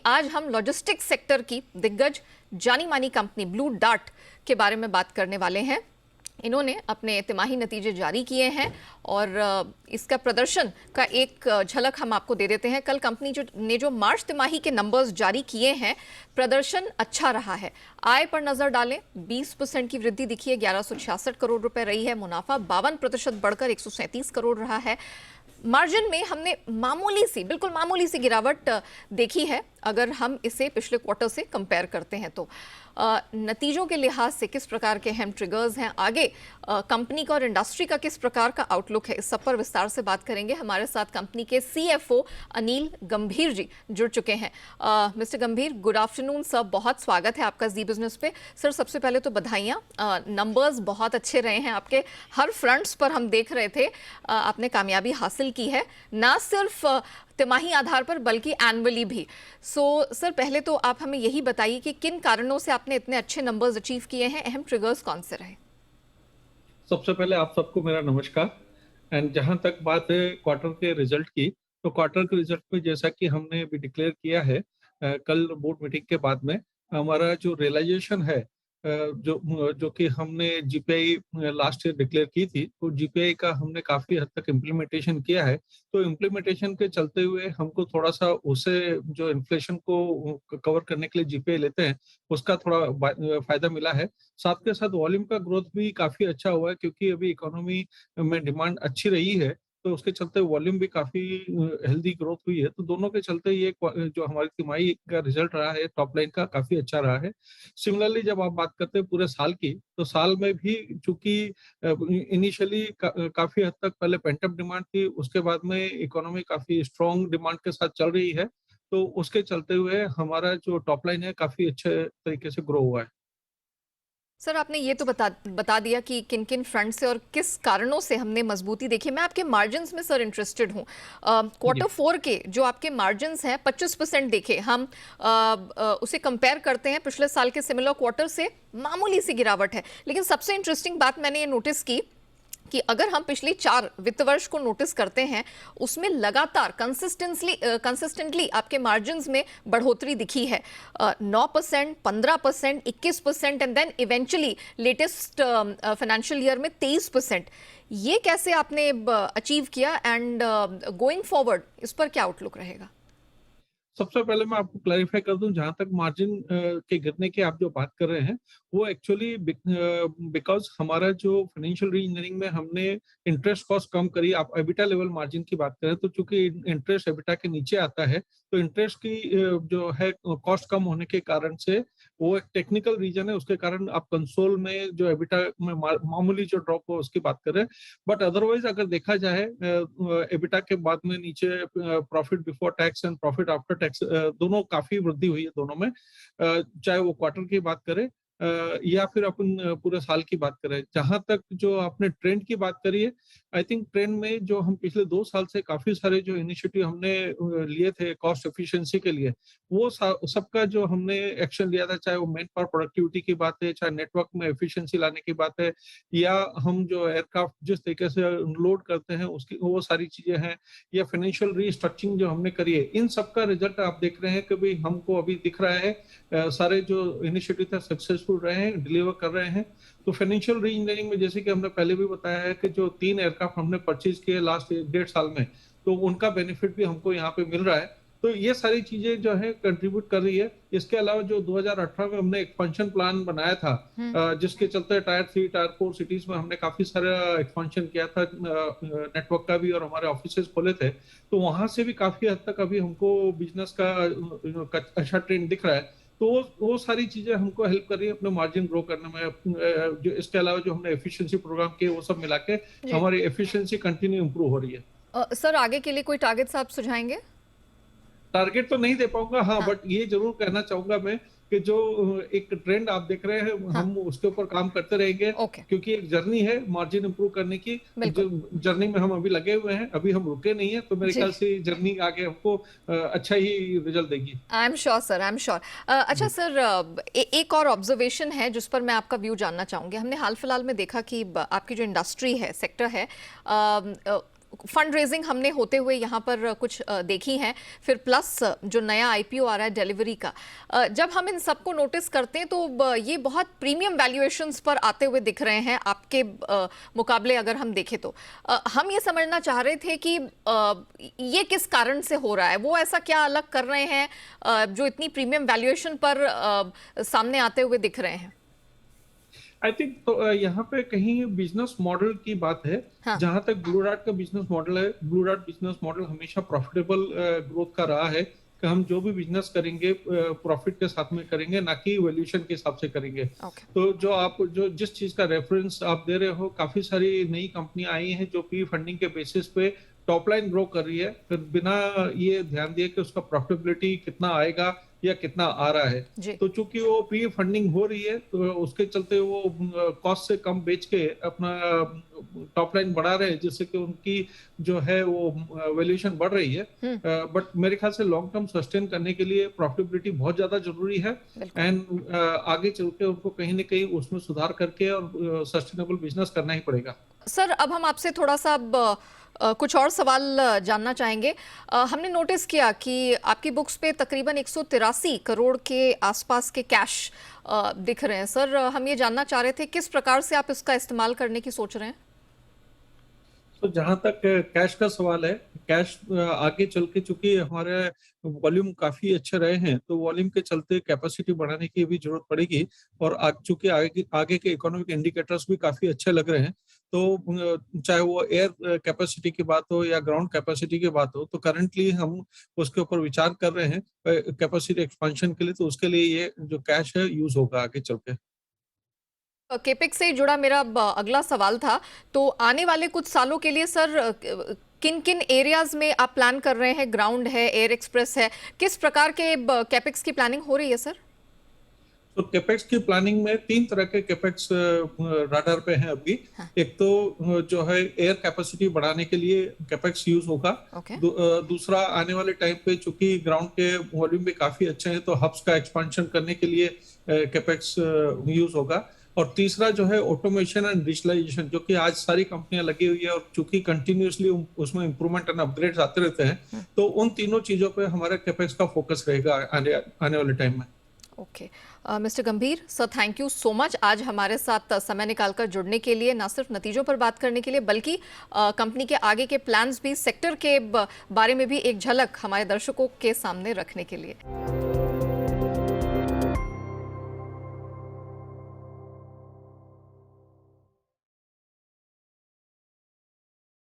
आज हम logistics sector की दिग्गज जानी मानी कंपनी ब्लू डार्ट के बारे में बात करने वाले हैं। इन्होंने अपने तिमाही नतीजे जारी किए हैं और इसका प्रदर्शन का एक झलक हम आपको दे देते हैं। कल कंपनी जो मार्च तिमाही के नंबर्स जारी किए हैं, प्रदर्शन अच्छा रहा है। आय पर नजर डालें, 20% की वृद्धि दिखी है, 1166 करोड़ रुपए रही है। मुनाफा 52% बढ़कर 137 करोड़ रहा है। मार्जिन में हमने बिल्कुल मामूली सी गिरावट देखी है अगर हम इसे पिछले क्वार्टर से कंपेयर करते हैं तो। नतीजों के लिहाज से किस प्रकार के अहम ट्रिगर्स हैं, आगे कंपनी का और इंडस्ट्री का किस प्रकार का आउटलुक है, इस सब पर विस्तार से बात करेंगे। हमारे साथ कंपनी के CFO अनिल गंभीर जी जुड़ चुके हैं। मिस्टर गंभीर, गुड आफ्टरनून सर, बहुत स्वागत है आपका जी बिजनेस पे। सर, सबसे पहले तो बधाइयाँ, नंबर्स बहुत अच्छे रहे हैं आपके, हर फ्रंट्स पर हम देख रहे थे आपने कामयाबी हासिल की है, ना सिर्फ तिमाही आधार पर बल्कि एनुअली भी। सर, पहले तो आप हमें यही बताइए कि किन कारणों से आपने इतने अच्छे नंबर्स अचीव किए हैं, अहम ट्रिगर्स कौन से रहे? सबसे पहले आप सबको मेरा नमस्कार। एंड जहां तक बात है क्वार्टर के रिजल्ट की, तो क्वार्टर के रिजल्ट में जैसा कि हमने अभी डिक्लेयर किया है कल बोर्ड मीटिंग के बाद में, हमारा जो रियलाइजेशन है जो जो कि हमने जीपीआई लास्ट ईयर डिक्लेयर की थी, तो जीपीआई का हमने काफी हद तक इम्प्लीमेंटेशन किया है। तो इम्प्लीमेंटेशन के चलते हुए हमको थोड़ा सा उसे जो इन्फ्लेशन को कवर करने के लिए जीपीआई लेते हैं, उसका थोड़ा फायदा मिला है। साथ के साथ वॉल्यूम का ग्रोथ भी काफी अच्छा हुआ है, क्योंकि अभी इकोनॉमी में डिमांड अच्छी रही है, तो उसके चलते वॉल्यूम भी काफी हेल्दी ग्रोथ हुई है। तो दोनों के चलते ये जो हमारी तिमाही का रिजल्ट रहा है टॉप लाइन का, काफी अच्छा रहा है। सिमिलरली जब आप बात करते हैं पूरे साल की, तो साल में भी चूंकि इनिशियली काफी हद तक पहले पेंटअप डिमांड थी, उसके बाद में इकोनॉमी काफी स्ट्रॉन्ग डिमांड के साथ चल रही है, तो उसके चलते हुए हमारा जो टॉप लाइन है काफी अच्छे तरीके से ग्रो हुआ है। सर, आपने ये तो बता दिया कि किन किन फ्रंट से और किस कारणों से हमने मजबूती देखी। मैं आपके मार्जिन्स में सर इंटरेस्टेड हूँ। जी। Q4 के जो आपके मार्जिन्स हैं 25% देखे हम, उसे कंपेयर करते हैं पिछले साल के सिमिलर क्वार्टर से, मामूली सी गिरावट है। लेकिन सबसे इंटरेस्टिंग बात मैंने ये नोटिस की कि अगर हम पिछली 4 वित्त वर्ष को नोटिस करते हैं, उसमें लगातार कंसिस्टेंटली आपके मार्जिन्स में बढ़ोतरी दिखी है। 9%, 15%, 21% and then eventually latest financial year में 23%। ये कैसे आपने अचीव किया एंड गोइंग फॉरवर्ड इस पर क्या आउटलुक रहेगा? सबसे पहले मैं आपको क्लैरिफाई कर दूं, जहां तक मार्जिन के गिरने की आप जो बात कर रहे हैं, वो एक्चुअली बिकॉज हमारा जो फाइनेंशियल री इंजीनियरिंग में हमने इंटरेस्ट कॉस्ट कम करी। आप एबिटा लेवल मार्जिन की बात करें तो चूंकि इंटरेस्ट एबिटा के नीचे आता है, तो इंटरेस्ट की जो है कॉस्ट कम होने के कारण से वो एक टेक्निकल रीजन है, उसके कारण आप कंसोल में जो एबिटा में मामूली जो ड्रॉप हो उसकी बात करें। बट अदरवाइज अगर देखा जाए एबिटा के बाद में नीचे profit before tax and profit after tax दोनों काफी वृद्धि हुई है दोनों में, चाहे वो क्वार्टर की बात करें या फिर अपन पूरे साल की बात करें। जहां तक जो आपने ट्रेंड की बात करी है, आई थिंक ट्रेंड में जो हम पिछले 2 साल से काफी सारे जो इनिशिएटिव हमने लिए थे कॉस्ट एफिशिएंसी के लिए, वो सबका जो हमने एक्शन लिया था, चाहे वो मैन पावर प्रोडक्टिविटी की बात है, चाहे नेटवर्क में एफिशिएंसी लाने की बात है, या हम जो एयरक्राफ्ट जिस तरीके से लोड करते हैं उसकी वो सारी चीजें हैं, या फाइनेंशियल रीस्ट्रक्चरिंग जो हमने करी है, इन सब का रिजल्ट आप देख रहे हैं कि भाई हमको अभी दिख रहा है। सारे जो इनिशिएटिव थे सक्सेसफुल रहे हैं, डिलीवर कर रहे हैं। तो फाइनेंशियल री इंजीनियरिंग में जैसे कि हमने पहले भी बताया है कि जो 3 एयरक्राफ्ट हमने परचेज किए लास्ट 1.5 साल में, तो उनका बेनिफिट भी हमको यहाँ पे मिल रहा है। तो ये सारी चीजें जो है कंट्रीब्यूट कर रही है। इसके अलावा जो 2018 में हमने एक्सपेंशन प्लान बनाया था, जिसके चलते टायर 3 टायर 4 सिटीज में हमने काफी सारा एक्सपेंशन किया था, नेटवर्क का भी, और हमारे ऑफिसेज खोले थे, तो वहां से भी काफी हद तक अभी हमको बिजनेस का अच्छा ट्रेंड दिख रहा है। तो वो सारी चीजें हमको हेल्प कर रही है अपने मार्जिन ग्रो करने में। जो इसके अलावा जो हमने एफिशिएंसी प्रोग्राम किए, वो सब मिला के जी। हमारी एफिशिएंसी कंटिन्यू इंप्रूव हो रही है। सर, आगे के लिए कोई टारगेट्स आप सुझाएंगे? टारगेट तो नहीं दे पाऊंगा, हाँ, हाँ। बट ये जरूर कहना चाहूंगा मैं कि जो एक ट्रेंड आप देख रहे हैं, हाँ। हम उसके ऊपर काम करते रहेंगे, ओके। क्योंकि एक जर्नी है मार्जिन इंप्रूव करने की। बिल्कुल। जो जर्नी में हम अभी लगे हुए हैं, अभी हम रुके नहीं है, तो मेरे जी। ख्याल से जर्नी आगे हमको अच्छा ही रिजल्ट देगी। I am sure sir, I am sure. अच्छा जी। सर, एक और ऑब्जर्वेशन है जिस पर मैं आपका व्यू जानना चाहूंगी। हमने हाल फिलहाल में देखा कि आपकी जो इंडस्ट्री है, सेक्टर है, फंड रेजिंग हमने होते हुए यहाँ पर कुछ देखी हैं, फिर प्लस जो नया आईपीओ आ रहा है डिलीवरी का, जब हम इन सबको नोटिस करते हैं तो ये बहुत प्रीमियम वैल्यूएशंस पर आते हुए दिख रहे हैं आपके मुकाबले अगर हम देखें तो। हम ये समझना चाह रहे थे कि ये किस कारण से हो रहा है, वो ऐसा क्या अलग कर रहे हैं जो इतनी प्रीमियम वैल्यूएशन पर सामने आते हुए दिख रहे हैं। आई थिंक तो यहाँ पे कहीं बिजनेस मॉडल की बात है। हाँ। जहां तक ब्लू डार्ट का बिजनेस मॉडल है, ब्लू डार्ट बिजनेस मॉडल हमेशा प्रॉफिटेबल ग्रोथ का रहा है कि हम जो भी बिजनेस करेंगे प्रॉफिट के साथ में करेंगे, ना कि वैल्यूएशन के हिसाब से करेंगे। तो जो जिस चीज का रेफरेंस आप दे रहे हो, काफी सारी नई कंपनियां आई हैं जो पी फंडिंग के बेसिस पे टॉप लाइन ग्रो कर रही है, फिर बिना ये ध्यान दिए कि उसका प्रॉफिटेबिलिटी कितना आएगा या कितना आ रहा है। तो चूंकि वो पी फंडिंग हो रही है तो उसके चलते वो कॉस्ट से कम बेच के अपना टॉप लाइन बढ़ा रहे हैं, जिससे कि उनकी जो है वो वैल्यूएशन बढ़ रही है। बट मेरे ख्याल से लॉन्ग टर्म सस्टेन करने के लिए प्रॉफिटेबिलिटी बहुत ज्यादा जरूरी है, एंड आगे चल के उनको कहीं ना कहीं उसमें सुधार करके और सस्टेनेबल बिजनेस करना ही पड़ेगा। सर, अब हम आपसे थोड़ा सा कुछ और सवाल जानना चाहेंगे। हमने नोटिस किया कि आपकी बुक्स पे तकरीबन 183 करोड़ के आसपास के कैश दिख रहे हैं। सर, हम ये जानना चाह रहे थे किस प्रकार से आप इसका इस्तेमाल करने की सोच रहे हैं। तो जहां तक कैश का सवाल है, कैश आगे चल के चूंकि हमारे वॉल्यूम काफी अच्छे रहे हैं, तो वॉल्यूम के चलते कैपेसिटी बढ़ाने की भी जरूरत पड़ेगी। और चूंकि आगे के इकोनॉमिक इंडिकेटर्स भी काफी अच्छे लग रहे हैं, तो चाहे वो एयर कैपेसिटी की बात हो या ग्राउंड कैपेसिटी की बात हो, तो करंटली हम उसके ऊपर विचार कर रहे हैं कैपेसिटी एक्सपांशन के लिए। तो उसके लिए ये जो कैश है यूज होगा आगे चल के। केपेक्स से जुड़ा मेरा अगला सवाल था, तो आने वाले कुछ सालों के लिए सर किन किन एरियाज में आप प्लान कर रहे हैं? ग्राउंड है, एयर एक्सप्रेस है, किस प्रकार के केपेक्स की प्लानिंग हो रही है सर? तो केपेक्स की प्लानिंग में 3 तरह के केपेक्स राडार पे हैं अभी। हाँ। एक तो जो है एयर कैपेसिटी बढ़ाने के लिए केपेक्स यूज होगा। दूसरा, आने वाले टाइम पे चूंकि ग्राउंड के वॉल्यूम भी काफी अच्छे हैं, तो हब्स का एक्सपांशन करने के लिए केपेक्स यूज होगा। और तीसरा जो है ऑटोमेशन एंड डिजिटलाइजेशन, जो कि आज सारी कंपनियां लगी हुई है, और चूंकि कंटिन्यूअसली उसमें इंप्रूवमेंट एंड अपग्रेड्स आते रहते हैं, तो उन तीनों चीजों पे हमारे केपेक्स का फोकस रहेगा आने वाले टाइम में। ओके, मिस्टर गंभीर sir, thank you so much आज हमारे साथ समय निकालकर जुड़ने के लिए, ना सिर्फ नतीजों पर बात करने के लिए बल्कि कंपनी के आगे के प्लान्स भी, सेक्टर के बारे में भी एक झलक हमारे दर्शकों के सामने रखने के लिए।